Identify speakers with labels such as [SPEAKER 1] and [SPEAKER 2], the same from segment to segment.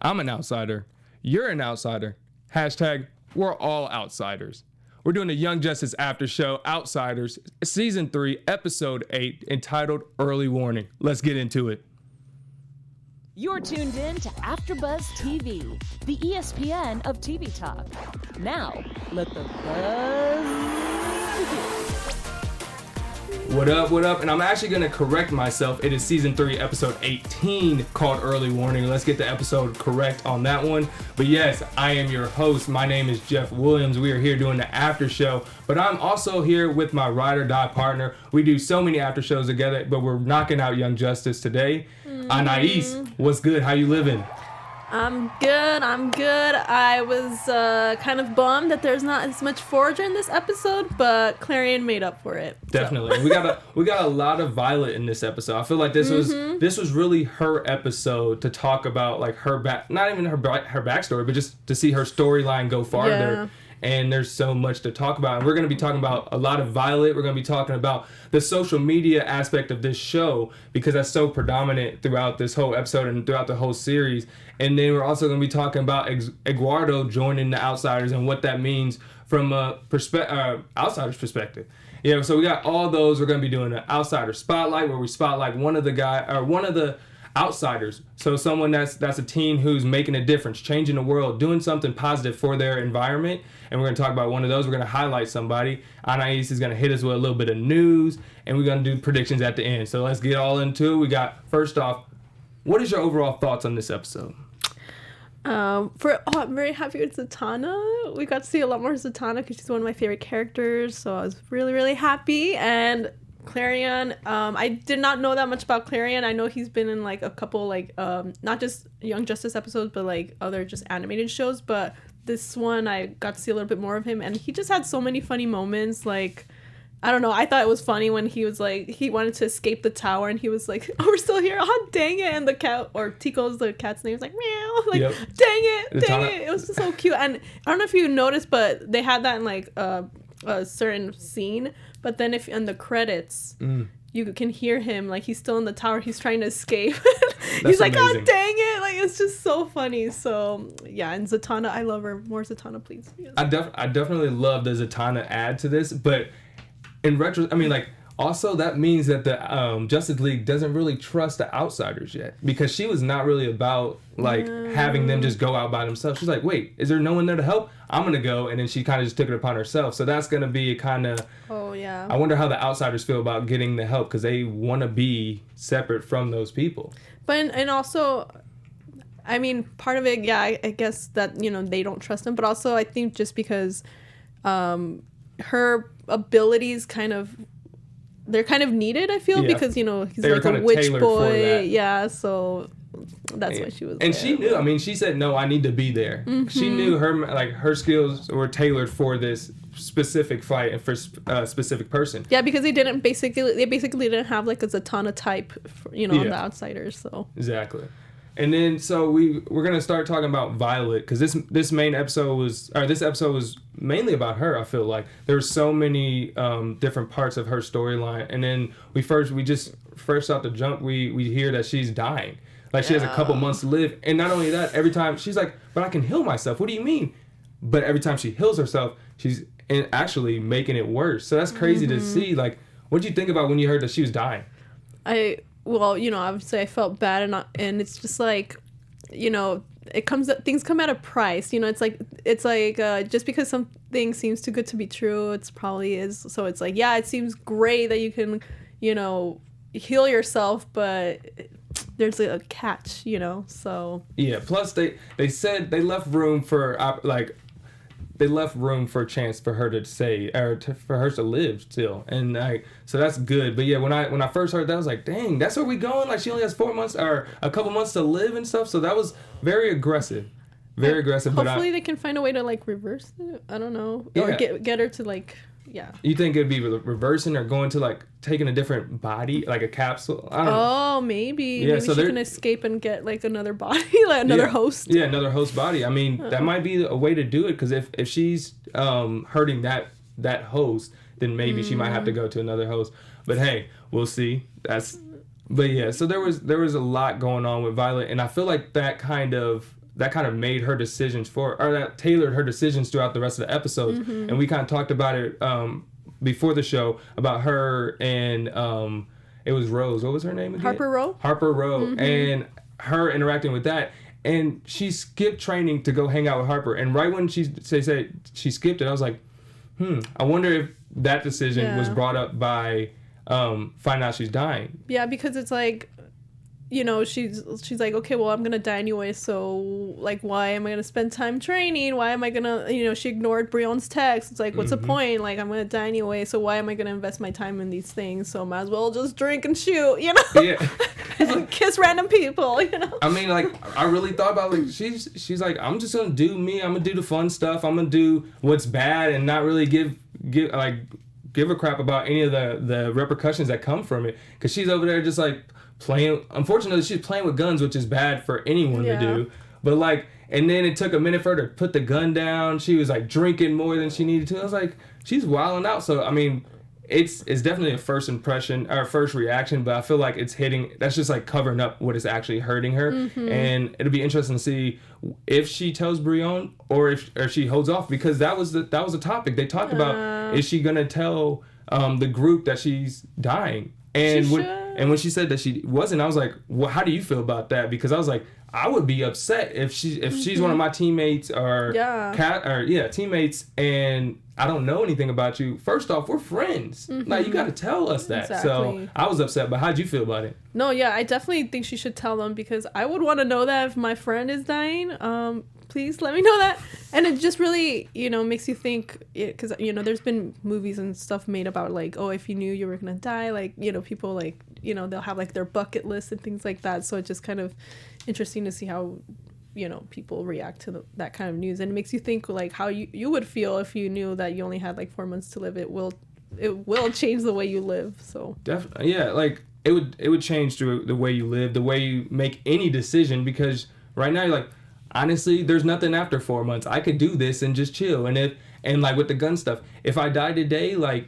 [SPEAKER 1] I'm an outsider. You're an outsider. Hashtag, we're all outsiders. We're doing a Young Justice after show, Outsiders, Season 3, Episode 8, entitled Early Warning. Let's get into it.
[SPEAKER 2] You're tuned in to AfterBuzz TV, the ESPN of TV talk. Now, let the buzz begin.
[SPEAKER 1] What up? And I'm actually going to correct myself. It is Season 3, Episode 18, called Early Warning. Let's get the episode correct on that one. But yes, I am your host. My name is Jeff Williams. We are here doing the after show. But I'm also here with my ride or die partner. We do so many after shows together, but we're knocking out Young Justice today. Anais, what's good? How you living?
[SPEAKER 3] I'm good. I was kind of bummed that there's not as much Forager in this episode, but Clarion made up for it.
[SPEAKER 1] Definitely. So. We got a lot of Violet in this episode. I feel like this was really her episode to talk about like her not even her backstory, but just to see her storyline go farther. Yeah. And there's so much to talk about. And we're going to be talking about a lot of Violet. We're going to be talking about the social media aspect of this show because that's so predominant throughout this whole episode and throughout the whole series. And then we're also going to be talking about Eduardo joining the Outsiders and what that means from a outsider's perspective. Yeah, so we got all those. We're going to be doing an Outsider Spotlight where we spotlight one of the outsiders. So someone that's a teen who's making a difference, changing the world, doing something positive for their environment. And we're going to talk about one of those. We're going to highlight somebody. Anais is going to hit us with a little bit of news, and we're going to do predictions at the end. So let's get all into it. We got, first off, what is your overall thoughts on this episode?
[SPEAKER 3] I'm very happy with Zatanna. We got to see a lot more Zatanna because she's one of my favorite characters. So I was really, really happy. And Clarion, I did not know that much about Clarion. I know he's been in like a couple like not just Young Justice episodes, but like other just animated shows. But this one I got to see a little bit more of him, and he just had so many funny moments. Like, I don't know, I thought it was funny when he was like, he wanted to escape the tower and he was like, oh, we're still here, oh dang it, and the cat, or Tico's the cat's name, was like meow, like yep. dang it, it was just so cute. And I don't know if you noticed, but they had that in like a certain scene, but then if in the credits you can hear him like he's still in the tower, he's trying to escape. He's like, amazing. Oh dang it, like it's just so funny. So yeah, and Zatanna, I love her. More Zatanna, please. Yes.
[SPEAKER 1] I definitely love the Zatanna add to this, but in retro, I mean, like, also that means that the Justice League doesn't really trust the Outsiders yet, because she was not really about like having them just go out by themselves. She's like, wait, is there no one there to help? I'm gonna go, and then she kind of just took it upon herself. So that's gonna be kind of.
[SPEAKER 3] Oh yeah.
[SPEAKER 1] I wonder how the Outsiders feel about getting the help, because they want to be separate from those people.
[SPEAKER 3] But and also, I mean, part of it, yeah, I guess that they don't trust him, but also I think just because, her abilities they're kind of needed, I feel, because he's like a witch boy, yeah, so that's why she was
[SPEAKER 1] and
[SPEAKER 3] there.
[SPEAKER 1] She knew, I mean, she said, no, I need to be there. She knew her skills were tailored for this specific fight and for a specific person.
[SPEAKER 3] Yeah, because they basically didn't have like a Zatanna type on the Outsiders, so
[SPEAKER 1] exactly. And then so we're gonna start talking about Violet, because this episode was mainly about her. I feel like there were so many different parts of her storyline, and then we first out the jump we hear that she's dying, like she has a couple months to live, and not only that, every time she's like, but I can heal myself. What do you mean? But every time she heals herself, she's actually making it worse. So that's crazy to see. Like, what did you think about when you heard that she was dying?
[SPEAKER 3] Well, obviously I felt bad, and it's just like, things come at a price. It's like just because something seems too good to be true, it's probably is. So it's like, yeah, it seems great that you can, heal yourself, but there's a catch, so. Yeah,
[SPEAKER 1] plus they said they left room for a chance for her to say, or for her to live still, and so that's good. But yeah, when I first heard that, I was like, dang, that's where we going? Like, she only has 4 months or a couple months to live and stuff. So that was very aggressive.
[SPEAKER 3] Hopefully they can find a way to like reverse it. I don't know, or get her to like. Yeah.
[SPEAKER 1] You think it'd be reversing or going to like taking a different body, like a capsule? I don't know.
[SPEAKER 3] Oh, maybe. Yeah, maybe so she can escape and get like another body, like another host.
[SPEAKER 1] Yeah, another host body. I mean, that might be a way to do it, because if she's hurting that host, then maybe she might have to go to another host. But hey, we'll see. But yeah, so there was a lot going on with Violet, and I feel like that that kind of made her decisions that tailored her decisions throughout the rest of the episodes. And we kind of talked about it before the show about her and it was Rose. What was her name again? Harper Rowe. And her interacting with that. And she skipped training to go hang out with Harper. And right when she said she skipped it, I was like, I wonder if that decision was brought up by finding out she's dying.
[SPEAKER 3] Yeah, because it's like, you know, she's like, okay, well, I'm gonna die anyway, so like, why am I gonna spend time training? Why am I gonna, you know, she ignored Brion's text. It's like, what's the point? Like, I'm gonna die anyway, so why am I gonna invest my time in these things? So might as well just drink and shoot, you know?
[SPEAKER 1] Yeah.
[SPEAKER 3] And kiss random people, you know?
[SPEAKER 1] I mean, like, I really thought about, like, she's like, I'm just gonna do me. I'm gonna do the fun stuff. I'm gonna do what's bad and not really give a crap about any of the repercussions that come from it. Because she's over there just like playing. Unfortunately, she's playing with guns, which is bad for anyone to do. But like, and then it took a minute for her to put the gun down. She was like drinking more than she needed to. I was like, she's wilding out. So I mean, it's definitely a first impression or first reaction, but I feel like it's hitting. That's just like covering up what is actually hurting her. And it'll be interesting to see if she tells Brion or if she holds off, because that was the topic they talked about. Is she gonna tell the group that she's dying? And when she said that she wasn't, I was like, well, how do you feel about that? Because I was like, I would be upset if she's one of my teammates or teammates, and I don't know anything about you. First off, we're friends. Like, you got to tell us that. Exactly. So I was upset, but how'd you feel about it?
[SPEAKER 3] No, yeah, I definitely think she should tell them, because I would want to know that if my friend is dying. Please let me know that. And it just really, you know, makes you think, because, you know, there's been movies and stuff made about, like, oh, if you knew you were going to die, like, you know, people, like, you know, they'll have, like, their bucket list and things like that. So it's just kind of interesting to see how, you know, people react to that kind of news. And it makes you think, like, how you would feel if you knew that you only had, like, 4 months to live. It will change the way you live. So
[SPEAKER 1] definitely, yeah, like, it would change the way you live, the way you make any decision, because right now you're like, honestly, there's nothing after 4 months. I could do this and just chill. And like with the gun stuff, if I die today, like,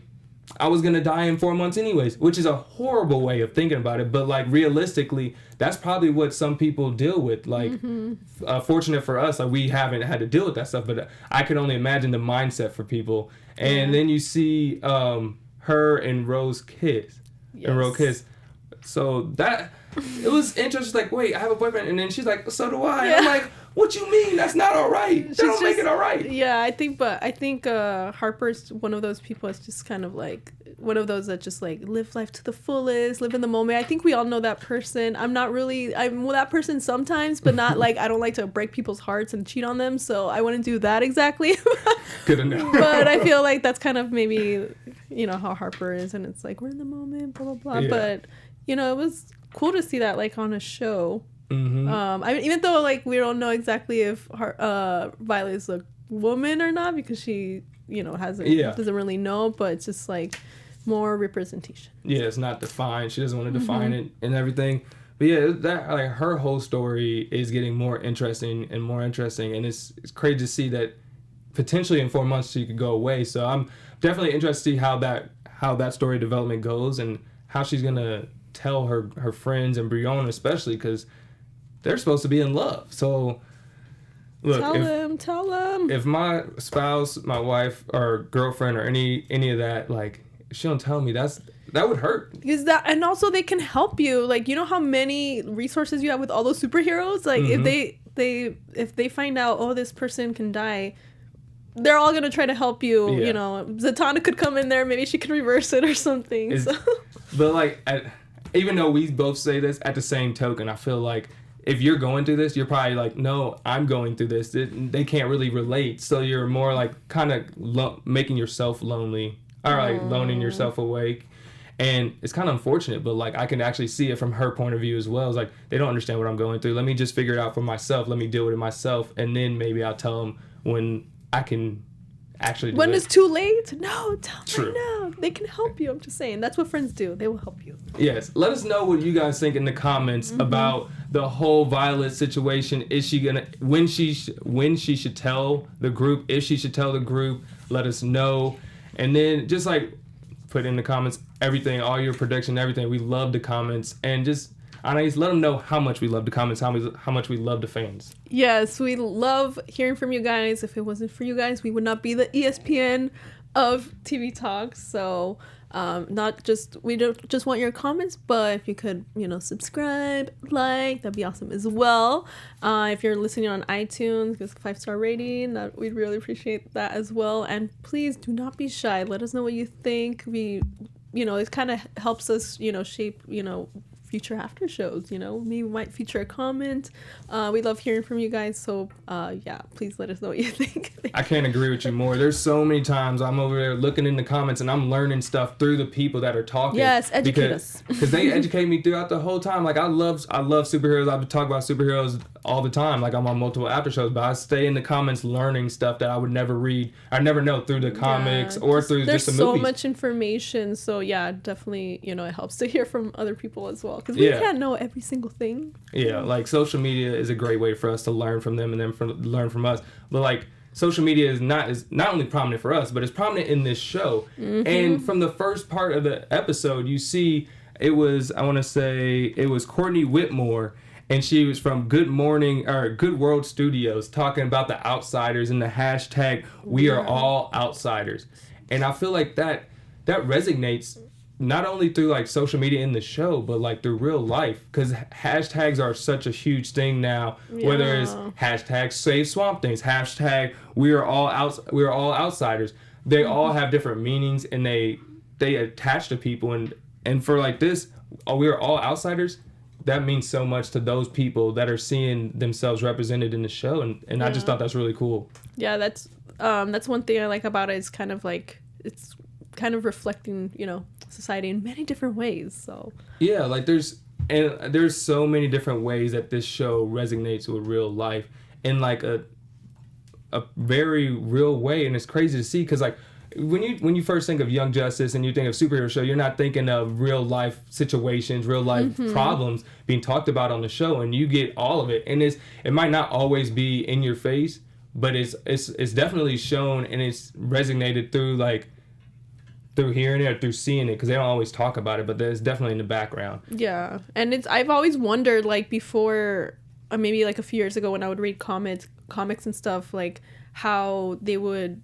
[SPEAKER 1] I was gonna die in 4 months anyways, which is a horrible way of thinking about it. But like, realistically, that's probably what some people deal with. Like, fortunate for us, like, we haven't had to deal with that stuff. But I can only imagine the mindset for people. And then you see her and Rose kiss.
[SPEAKER 3] Yes.
[SPEAKER 1] And Rose kiss. So that, it was interesting. Like, wait, I have a boyfriend, and then she's like, so do I. Yeah. I'm like, what you mean? That's not all right. That don't make it all right.
[SPEAKER 3] Yeah, I think Harper's one of those people that's just kind of like one of those that just like live life to the fullest, live in the moment. I think we all know that person. I'm that person sometimes, but not like, I don't like to break people's hearts and cheat on them, so I wouldn't do that exactly.
[SPEAKER 1] Good enough.
[SPEAKER 3] But I feel like that's kind of maybe, you know, how Harper is, and it's like, we're in the moment, blah, blah, blah. Yeah. But, you know, it was cool to see that, like, on a show. I mean, even though, like, we don't know exactly if Violet is a woman or not, because she, you know, doesn't really know, but it's just like more representation. Yeah,
[SPEAKER 1] it's not defined. She doesn't want to define it and everything. But yeah, that, like, her whole story is getting more interesting, and it's crazy to see that potentially in 4 months she could go away. So I'm definitely interested to see how that story development goes, and how she's gonna tell her friends, and Brion especially, because they're supposed to be in love. So look,
[SPEAKER 3] tell them.
[SPEAKER 1] If my spouse, my wife, or girlfriend, or any of that, like, she don't tell me, that would hurt.
[SPEAKER 3] Because and also they can help you. Like, you know how many resources you have with all those superheroes? Like, if they find out, oh, this person can die, they're all gonna try to help you. Yeah. You know, Zatanna could come in there, maybe she could reverse it or something.
[SPEAKER 1] But like, even though we both say this, at the same token, I feel like if you're going through this, you're probably like, no, I'm going through this. They can't really relate. So you're more like kind of making yourself lonely, or like loaning yourself awake. And it's kind of unfortunate, but like, I can actually see it from her point of view as well. It's like, they don't understand what I'm going through. Let me just figure it out for myself. Let me deal with it myself. And then maybe I'll tell them when I can actually do
[SPEAKER 3] when
[SPEAKER 1] it.
[SPEAKER 3] It's too late? No, tell them right now. They can help you. I'm just saying. That's what friends do. They will help you.
[SPEAKER 1] Yes. Let us know what you guys think in the comments about the whole Violet situation. Is she gonna, when she should tell the group? If she should tell the group, let us know. And then just like put in the comments everything, all your prediction, everything. We love the comments, and just, Anais, let them know how much we love the comments, how much we love the fans.
[SPEAKER 3] Yes, we love hearing from you guys. If it wasn't for you guys, we would not be the ESPN of TV Talk. So we don't just want your comments, but if you could, subscribe, that'd be awesome as well. If you're listening on iTunes, give us a 5-star rating. We'd really appreciate that as well. And please do not be shy. Let us know what you think. It kind of helps us, shape, future after shows. Maybe we might feature a comment. We love hearing from you guys, so please let us know what you think.
[SPEAKER 1] I can't agree with you more. There's so many times I'm over there looking in the comments and I'm learning stuff through the people that are talking.
[SPEAKER 3] Yes, educate us.
[SPEAKER 1] Because they educate me throughout the whole time. Like I love superheroes. I've been talking about superheroes all the time. Like I'm on multiple after shows, but I stay in the comments learning stuff that I would never read. I never know through the comics or through just the movies.
[SPEAKER 3] There's so much information, so definitely it helps to hear from other people as well, because we can't know every single thing.
[SPEAKER 1] Yeah, like social media is a great way for us to learn from them and them learn from us. But like social media is not only prominent for us, but it's prominent in this show. Mm-hmm. And from the first part of the episode, you see it was Courtney Whitmore, and she was from Good World Studios talking about the outsiders and the hashtag we are all outsiders. And I feel like that resonates not only through like social media in the show, but like through real life, because hashtags are such a huge thing now. Whether it's hashtag save swamp things, hashtag we are all outsiders, they all have different meanings, and they attach to people, and for like this, we are all outsiders. That means so much to those people that are seeing themselves represented in the show, and I just thought that's really cool. Yeah, that's
[SPEAKER 3] one thing I like about it. Is kind of like it's kind of reflecting, society in many different ways. So
[SPEAKER 1] yeah, like there's so many different ways that this show resonates with real life in like a very real way, and it's crazy to see because like when you first think of Young Justice and you think of superhero show, you're not thinking of real life situations, real life problems being talked about on the show, and you get all of it. And it might not always be in your face, but it's definitely shown, and it's resonated through hearing it or through seeing it, because they don't always talk about it, but it's definitely in the background.
[SPEAKER 3] Yeah, and I've always wondered, like before, maybe like a few years ago when I would read comics and stuff, like how they would,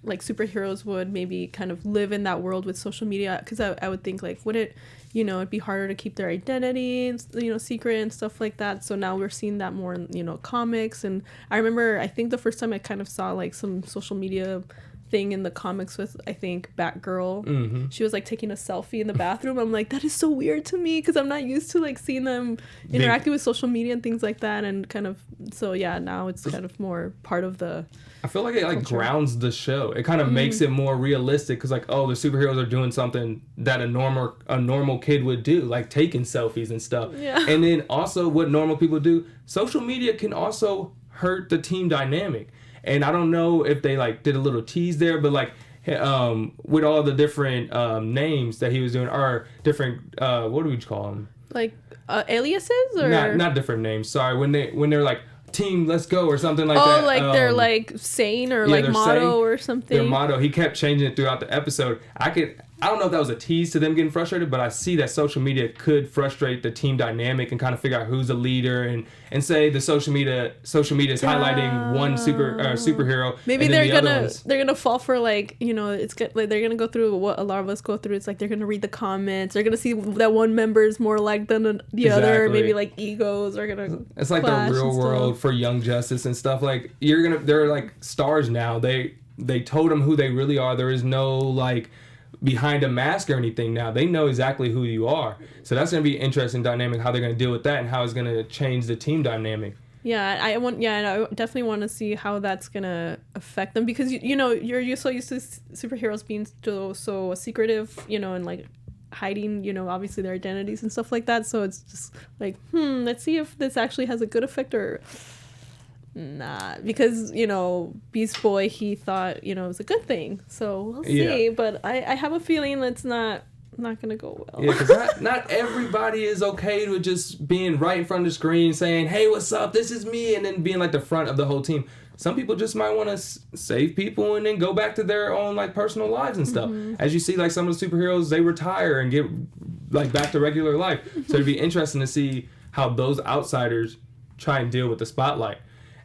[SPEAKER 3] like superheroes would maybe kind of live in that world with social media, because I would think like, would it, it'd be harder to keep their identity, secret and stuff like that. So now we're seeing that more in, comics. And I remember, I think the first time I kind of saw like some social media thing in the comics with, I think, Batgirl. Mm-hmm. She was like taking a selfie in the bathroom. I'm like, that is so weird to me, because I'm not used to like seeing them interacting with social media and things like that. And kind of, so yeah, now it's kind of more part of the
[SPEAKER 1] I feel like it like grounds the show. It kind of makes it more realistic, because like, oh, the superheroes are doing something that a normal kid would do, like taking selfies and stuff. Yeah. And then also what normal people do, social media can also hurt the team dynamic. And I don't know if they like did a little tease there, but like with all the different names that he was doing, or different what do we call them?
[SPEAKER 3] Like aliases, or
[SPEAKER 1] not different names. Sorry, when they're like team, let's go, or something like
[SPEAKER 3] that.
[SPEAKER 1] Oh,
[SPEAKER 3] like they're like saying, or like motto or something.
[SPEAKER 1] Their motto. He kept changing it throughout the episode. I don't know if that was a tease to them getting frustrated, but I see that social media could frustrate the team dynamic and kind of figure out who's the leader, and say the social media is highlighting one superhero.
[SPEAKER 3] Maybe they're gonna fall for like, it's like they're gonna go through what a lot of us go through. It's like they're gonna read the comments. They're gonna see that one member is more like than the other. Maybe like egos are gonna.
[SPEAKER 1] It's like the real world for Young Justice and stuff. Like they're like stars now. They told them who they really are. There is no like behind a mask or anything now. They know exactly who you are. So that's going to be an interesting dynamic, how they're going to deal with that and how it's going to change the team dynamic.
[SPEAKER 3] Yeah, I definitely want to see how that's going to affect them, because you're so used to superheroes being so secretive, and like hiding, obviously their identities and stuff like that. So it's just like, let's see if this actually has a good effect or not, because Beast Boy, he thought it was a good thing, so we'll see. But I have a feeling that's not gonna go well.
[SPEAKER 1] Yeah, because not everybody is okay with just being right in front of the screen saying, hey, what's up, this is me, and then being like the front of the whole team. Some people just might want to save people and then go back to their own like personal lives and stuff. As you see, like some of the superheroes, they retire and get like back to regular life. So it'd be interesting to see how those outsiders try and deal with the spotlight.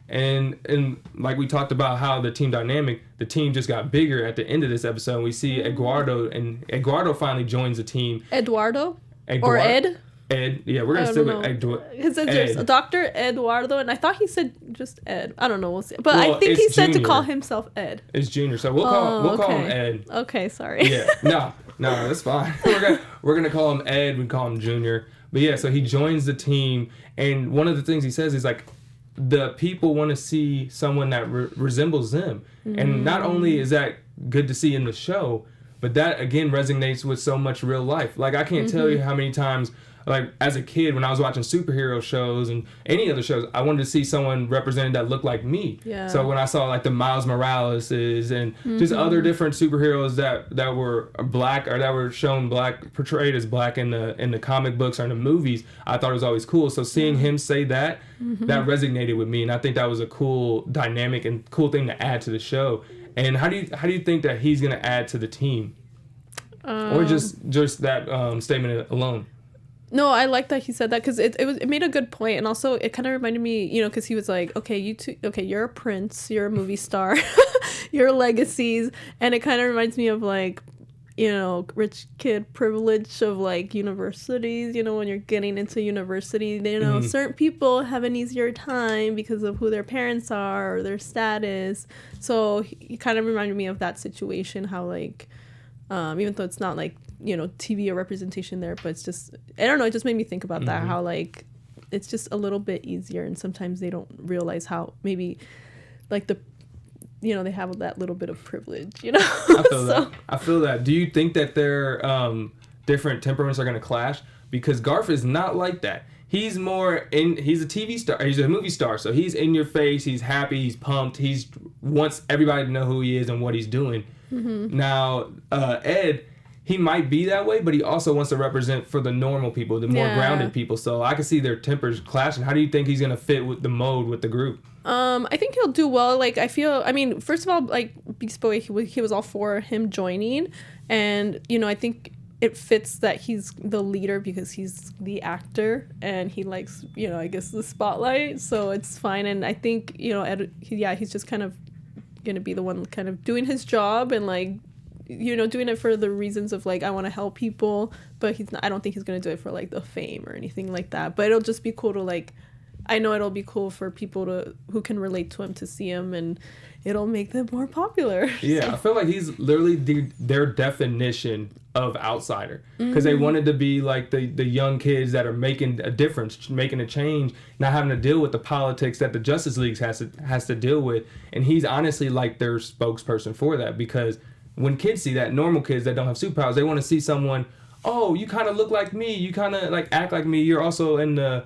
[SPEAKER 1] And like we talked about how the team dynamic, the team just got bigger at the end of this episode. And we see Eduardo, and Eduardo finally joins the team.
[SPEAKER 3] Eduardo? Or Ed?
[SPEAKER 1] Ed, yeah, we're gonna stick with Eduardo.
[SPEAKER 3] It says there's Dr. Eduardo, and I thought he said just Ed. I don't know, we'll see. But I think he said to call himself Ed.
[SPEAKER 1] It's Junior, so we'll call him Ed.
[SPEAKER 3] Okay, sorry.
[SPEAKER 1] Yeah, no, that's fine. we're gonna call him Ed. We call him Junior. But yeah, so he joins the team, and one of the things he says is like, the people want to see someone that resembles them. And not only is that good to see in the show, but that again resonates with so much real life. Like I can't tell you how many times, like as a kid when I was watching superhero shows and any other shows, I wanted to see someone represented that looked like me.
[SPEAKER 3] Yeah.
[SPEAKER 1] So when I saw like the Miles Moraleses and just other different superheroes that were black or that were shown black, portrayed as black in the comic books or in the movies, I thought it was always cool. So seeing him say that, that resonated with me, and I think that was a cool dynamic and cool thing to add to the show. And how do you think that he's gonna add to the team, or just that statement alone?
[SPEAKER 3] No, I like that he said that because it made a good point, and also it kind of reminded me, because he was like, okay, you're a prince, you're a movie star, your legacies, and it kind of reminds me of like, rich kid privilege of like universities. When you're getting into university, certain people have an easier time because of who their parents are or their status. So he kind of reminded me of that situation, how like, even though it's not like, TV or representation there, but it's just, I don't know, it just made me think about that, how like it's just a little bit easier, and sometimes they don't realize how maybe like they have that little bit of privilege,
[SPEAKER 1] I feel that. Do you think that their different temperaments are going to clash? Because Garth is not like that. He's he's a TV star, he's a movie star, so he's in your face, he's happy, he's pumped, he wants everybody to know who he is and what he's doing. Now, Ed, he might be that way, but he also wants to represent for the normal people, the more grounded people. So I can see their tempers clashing. How do you think he's going to fit with the mode with the group?
[SPEAKER 3] I think he'll do well. Like, first of all, like, Beast Boy, he was all for him joining. And, I think it fits that he's the leader because he's the actor and he likes, I guess the spotlight. So it's fine. And I think, Ed, he's just kind of going to be the one kind of doing his job and, like, doing it for the reasons of like, I want to help people, but I don't think he's going to do it for like the fame or anything like that. But it'll just be cool to like, I know it'll be cool for people who can relate to him to see him, and it'll make them more popular. Yeah,
[SPEAKER 1] so. I feel like he's literally their definition of outsider, because they wanted to be like the young kids that are making a difference, making a change, not having to deal with the politics that the Justice League has to deal with. And he's honestly like their spokesperson for that, because when kids see that, normal kids that don't have superpowers, they want to see someone, oh, you kind of look like me, you kind of like act like me, you're also in the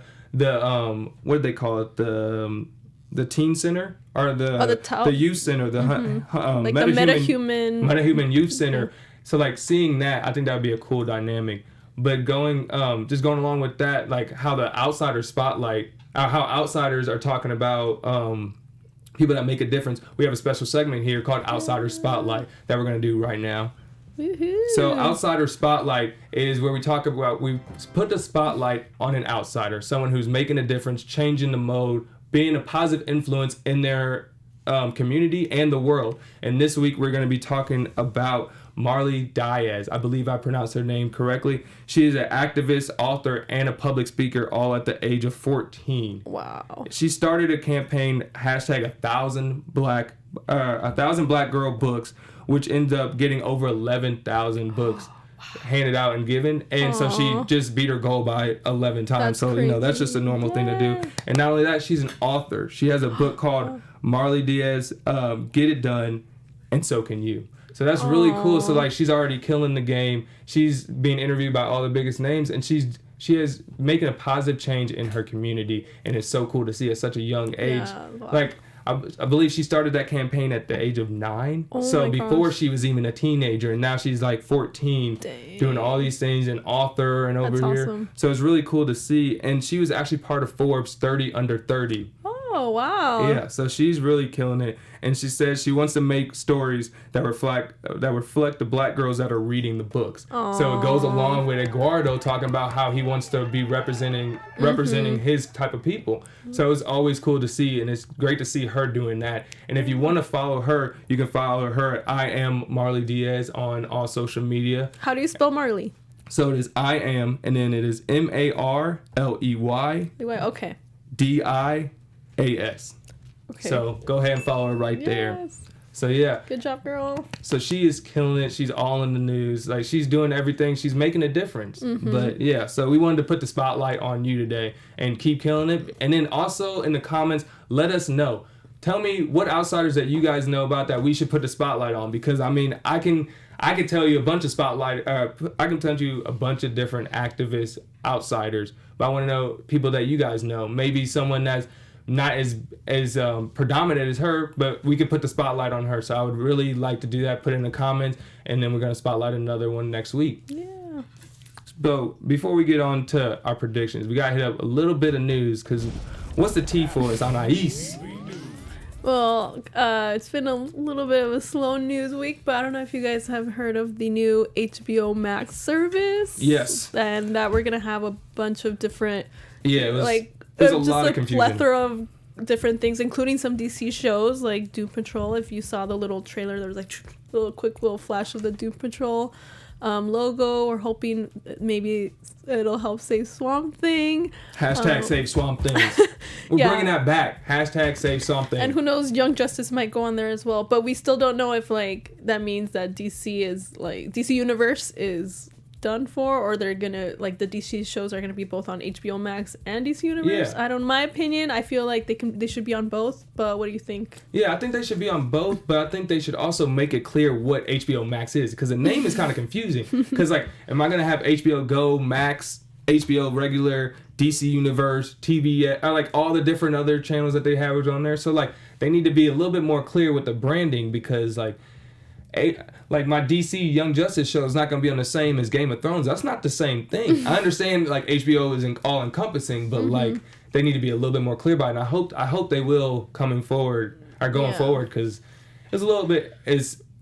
[SPEAKER 1] what do they call it, the teen center or the youth center, the
[SPEAKER 3] like the
[SPEAKER 1] metahuman youth center. So like seeing that, I think that would be a cool dynamic. But going along with that, like how the outsider spotlight, how outsiders are talking about people that make a difference. We have a special segment here called Outsider Spotlight that we're going to do right now.
[SPEAKER 3] Woo-hoo.
[SPEAKER 1] So Outsider Spotlight is where we put the spotlight on an outsider, someone who's making a difference, changing the mode, being a positive influence in their community and the world. And this week we're going to be talking about Marley Diaz. I believe I pronounced her name correctly. She is an activist, author, and a public speaker, all at the age of 14.
[SPEAKER 3] Wow.
[SPEAKER 1] She started a campaign, #1,000 Black Girl Books, which ends up getting over 11,000 books handed out and given. And so she just beat her goal by 11 times. That's crazy. That's just a normal thing to do. And not only that, she's an author. She has a book called Marley Diaz, Get It Done, and So Can You. So that's really cool. So like she's already killing the game. She's being interviewed by all the biggest names, and she is making a positive change in her community, and it's so cool to see at such a young age. Yeah, wow. Like I believe she started that campaign at the age of 9. So before she was even a teenager, and now she's like 14. Dang. Doing all these things, and author and over here. Awesome. So it's really cool to see. And she was actually part of Forbes 30 Under 30.
[SPEAKER 3] Oh, wow.
[SPEAKER 1] Yeah, so she's really killing it, and she says she wants to make stories that reflect the black girls that are reading the books.
[SPEAKER 3] Aww.
[SPEAKER 1] So it goes along with Eduardo talking about how he wants to be representing his type of people. So it's always cool to see, and it's great to see her doing that. And if you want to follow her, you can follow her at I am Marley Diaz on all social media.
[SPEAKER 3] How do you spell Marley?
[SPEAKER 1] So it is I am, and then it is Marley.
[SPEAKER 3] Okay.
[SPEAKER 1] Dias.
[SPEAKER 3] Okay.
[SPEAKER 1] So go ahead and follow her right there. So yeah.
[SPEAKER 3] Good job, girl.
[SPEAKER 1] So she is killing it. She's all in the news. Like, she's doing everything. She's making a difference. But yeah, so we wanted to put the spotlight on you today and keep killing it. And then also in the comments, let us know. Tell me what outsiders that you guys know about that we should put the spotlight on, because I mean, I can tell you a bunch of I can tell you a bunch of different activists, outsiders, but I want to know people that you guys know. Maybe someone that's not as predominant as her, but we could put the spotlight on her. So I would really like to do that. Put it in the comments, and then we're going to spotlight another one next week.
[SPEAKER 3] Yeah.
[SPEAKER 1] So before we get on to our predictions, we got to hit up a little bit of news, because what's the tea for us, Anais?
[SPEAKER 3] Well, it's been a little bit of a slow news week, but I don't know if you guys have heard of the new HBO Max service.
[SPEAKER 1] Yes.
[SPEAKER 3] And that we're going to have a bunch of different...
[SPEAKER 1] Yeah, it was,
[SPEAKER 3] like,
[SPEAKER 1] there's a lot of confusion.
[SPEAKER 3] Plethora of different things, including some DC shows like Doom Patrol. If you saw the little trailer, there was like a quick little flash of the Doom Patrol logo. We're hoping maybe it'll help save Swamp Thing.
[SPEAKER 1] Hashtag save Swamp Things. We're bringing that back. Hashtag save Swamp Thing.
[SPEAKER 3] And who knows, Young Justice might go on there as well. But we still don't know if like that means that DC Universe is done for, or they're gonna like the DC shows are gonna be both on HBO Max and DC Universe.
[SPEAKER 1] Yeah.
[SPEAKER 3] I don't. My opinion, I feel like they should be on both. But what do you think?
[SPEAKER 1] Yeah, I think they should be on both, but I think they should also make it clear what HBO Max is, because the name is kind of confusing. Because like, am I gonna have HBO Go, Max, HBO regular, DC Universe, TV, like all the different other channels that they have on there? So like, they need to be a little bit more clear with the branding, because like my DC Young Justice show is not going to be on the same as Game of Thrones. That's not the same thing. I understand like HBO is all encompassing, but like they need to be a little bit more clear about it. And I hope they will going forward, because it's a little bit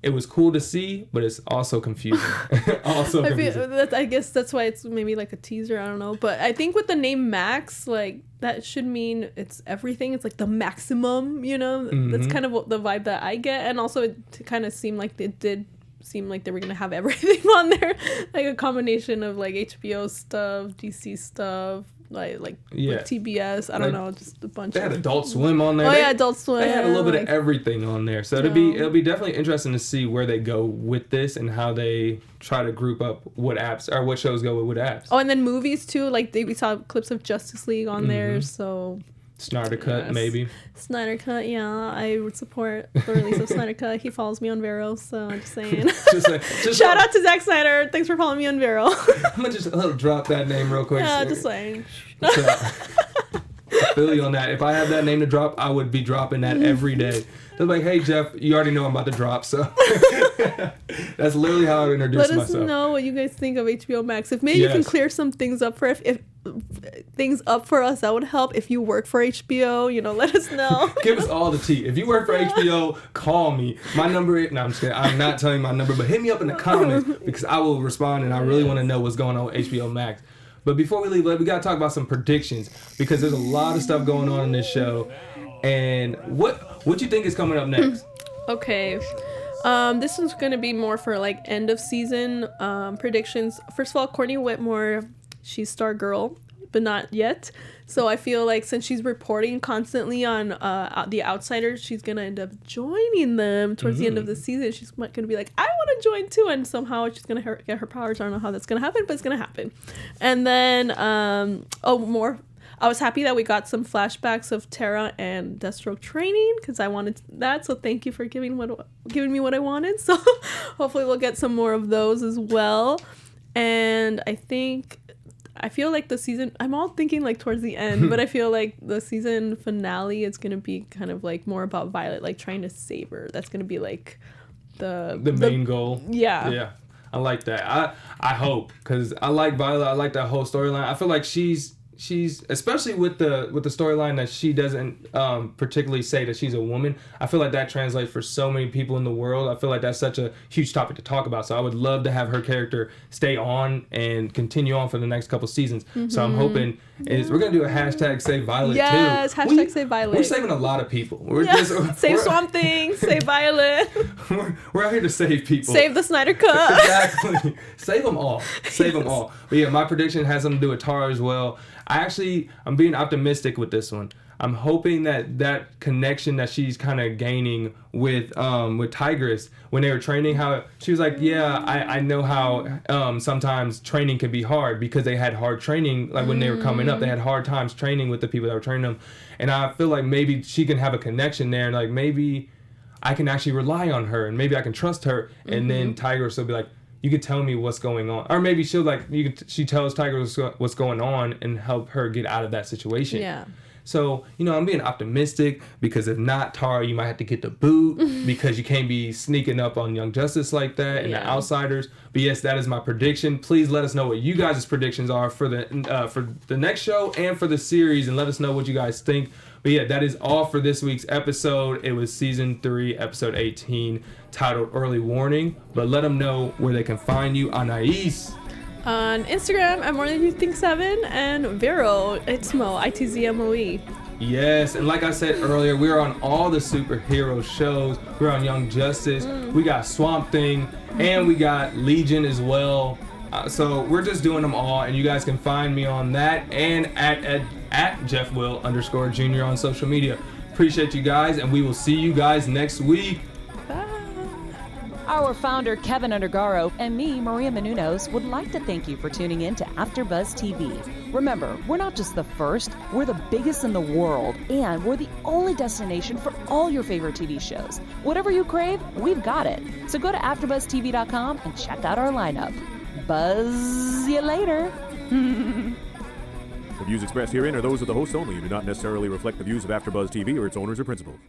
[SPEAKER 1] it was cool to see, but it's also confusing.
[SPEAKER 3] I guess that's why it's maybe like a teaser. I don't know, but I think with the name Max, like that should mean it's everything. It's like the maximum, you know. That's kind of the vibe that I get, and also it kind of seemed like they were gonna have everything on there, like a combination of like HBO stuff, DC stuff, like TBS. I don't know, just a bunch.
[SPEAKER 1] They had Adult Swim on there.
[SPEAKER 3] Oh yeah, Adult Swim.
[SPEAKER 1] They had a little bit of everything on there, so it'll be definitely interesting to see where they go with this and how they try to group up what apps or what shows go with what apps.
[SPEAKER 3] Oh, and then movies too. Like we saw clips of Justice League on there, so.
[SPEAKER 1] Snyder Cut, maybe. Snyder
[SPEAKER 3] Cut, yeah. I would support the release of Snyder Cut. He follows me on Vero, so I'm just saying. Shout out to Zack Snyder. Thanks for following me on Vero.
[SPEAKER 1] I'm going to just drop that name real quick.
[SPEAKER 3] Yeah, just saying.
[SPEAKER 1] I feel you on that. If I have that name to drop, I would be dropping that every day. They're like, hey, Jeff, you already know I'm about to drop, so. That's literally how I introduce myself.
[SPEAKER 3] Let us know what you guys think of HBO Max. If maybe you can clear some things up for us, that would help. If you work for HBO, let us know.
[SPEAKER 1] Give us all the tea. If you work for HBO, call me. My number is, no, I'm just kidding. I'm not telling you my number, but hit me up in the comments, because I will respond, and I really want to know what's going on with HBO Max. But before we leave, we got to talk about some predictions, because there's a lot of stuff going on in this show. And what you think is coming up next?
[SPEAKER 3] Okay. This is going to be more for like end of season predictions. First of all, Courtney Whitmore, she's Stargirl, but not yet. So I feel like since she's reporting constantly on The Outsiders, she's going to end up joining them towards the end of the season. She's going to be like, I want to join too. And somehow she's going to get her powers. I don't know how that's going to happen, but it's going to happen. And then, I was happy that we got some flashbacks of Tara and Deathstroke training, because I wanted that. So thank you for giving me what I wanted. So hopefully we'll get some more of those as well. And I feel like the season, I'm all thinking like towards the end, but I feel like the season finale is going to be kind of like more about Violet, like trying to save her. That's going to be like the
[SPEAKER 1] main goal.
[SPEAKER 3] Yeah.
[SPEAKER 1] Yeah. I like that. I hope, because I like Violet. I like that whole storyline. I feel like she's she's especially with the storyline that she doesn't particularly say that she's a woman. I feel like that translates for so many people in the world. I feel like that's such a huge topic to talk about. So I would love to have her character stay on and continue on for the next couple seasons. So I'm hoping we're gonna do a hashtag Save Violet too.
[SPEAKER 3] Yes, hashtag Save Violet.
[SPEAKER 1] We're saving a lot of people.
[SPEAKER 3] Save Swamp Thing, Save Violet.
[SPEAKER 1] We're out here to save people.
[SPEAKER 3] Save the Snyder Cut.
[SPEAKER 1] Exactly. Save them all. Save them all. But yeah, my prediction has something to do with Tara as well. I'm being optimistic with this one. I'm hoping that connection that she's kind of gaining with Tigress when they were training, how she was like, yeah, I know how sometimes training can be hard because they had hard training, like when they were coming up, they had hard times training with the people that were training them. And I feel like maybe she can have a connection there, and like maybe I can actually rely on her, and maybe I can trust her, and then Tigress will be like, you can tell me what's going on, or maybe she tells Tigress what's going on and help her get out of that situation.
[SPEAKER 3] Yeah.
[SPEAKER 1] So, I'm being optimistic because if not, Tara, you might have to get the boot because you can't be sneaking up on Young Justice like that and the Outsiders. But yes, that is my prediction. Please let us know what you guys' predictions are for the next show and for the series, and let us know what you guys think. But yeah, that is all for this week's episode. It was season 3, episode 18, titled Early Warning. But let them know where they can find you. Anais.
[SPEAKER 3] On Instagram, I'm More Than You Think 7, and Vero, it's Mo, ITZMOE.
[SPEAKER 1] Yes, and like I said earlier, we're on all the superhero shows. We're on Young Justice, we got Swamp Thing, and we got Legion as well. So we're just doing them all, and you guys can find me on that and at JeffWill_Jr. on social media. Appreciate you guys, and we will see you guys next week.
[SPEAKER 2] Our founder, Keven Undergaro, and me, Maria Menounos, would like to thank you for tuning in to AfterBuzz TV. Remember, we're not just the first, we're the biggest in the world, and we're the only destination for all your favorite TV shows. Whatever you crave, we've got it. So go to AfterBuzzTV.com and check out our lineup. Buzz you later.
[SPEAKER 4] The views expressed herein are those of the hosts only and do not necessarily reflect the views of AfterBuzz TV or its owners or principals.